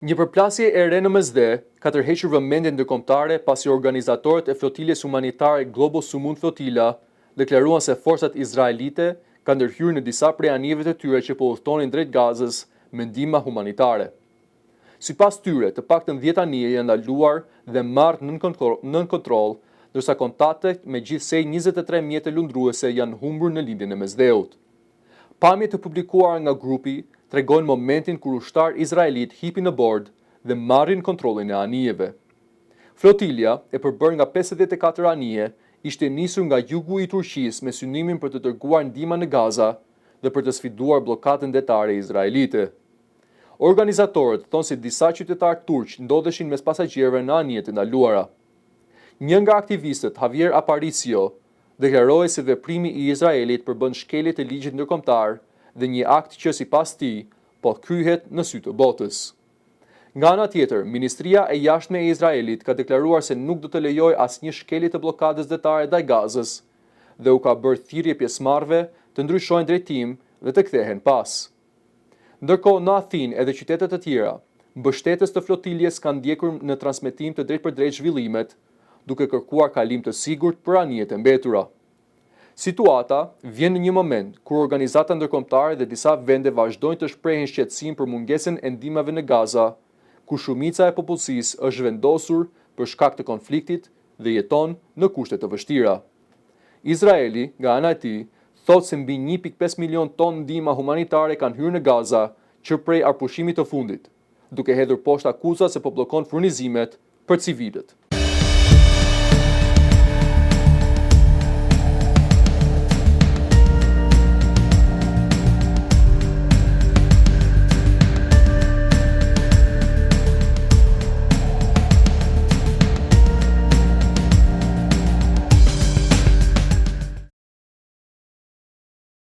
Një përplasje e re në Mesdhe ka tërhequr vëmendjen ndërkombëtare pasi organizatorët e flotiljes humanitare Global Sumun Flotilla deklaruan se forcat izraelite kanë ndërhyrë në disa prej anijeve të tyre që po udhtonin drejt Gazës me ndihmë humanitare. Sipas tyre, të paktën 10 anije janë ndaluar dhe marrë nën kontroll, ndërsa kontaktet me gjithsej 23 mjete lundruese janë humbur në lindjen e Mesdheut. Pamjet të publikuara nga grupi tregojnë momentin kur ushtar izraelit hipin në bord dhe marrin kontrollin e anijeve. Flotilja, e përbërë nga 54 anije, ishte nisur nga jugu i Turqisë me synimin për të dërguar ndihma në Gaza dhe për të sfiduar bllokadën detare izraelite. Organizatorët thonë se disa qytetarë turq ndodheshin mes pasagjerëve në anijet e ndaluara. Një nga aktivistët, Javier Aparicio, deklaroi se veprimi i Izraelit përbën shkelje të ligjit ndërkombëtar dhe një akt që sipas tij po kryhet në sy të botës. Nga ana tjetër, Ministria e Jashtme e Izraelit ka deklaruar se nuk do të lejojë asnjë shkelje të bllokadës detare ndaj Gazës dhe u ka bërë thirrje pjesëmarrëve të ndryshojnë drejtim dhe të kthehen pas. Ndërkohë në Athinë edhe qytete të tjera, mbështetës të flotiljes kanë ndjekur në transmetim të drejtpërdrejt zhvillimet, duke kërkuar kalim të sigurt për anijet e mbetura. Situata vjen në një moment kur organizata ndërkombëtare dhe disa vende vazhdojnë të shprehin shqetësim për mungesën e ndihmave në Gaza, ku shumica e popullsisë është vendosur për shkak të konfliktit dhe jeton në kushte të vështira. Izraeli, nga ana e tij, thotë se mbi 1.5 milion ton ndihma humanitare kanë hyrë në Gaza që prej arpushimit të fundit, duke hedhur poshtë akuzat se po bllokon furnizimet për civilët.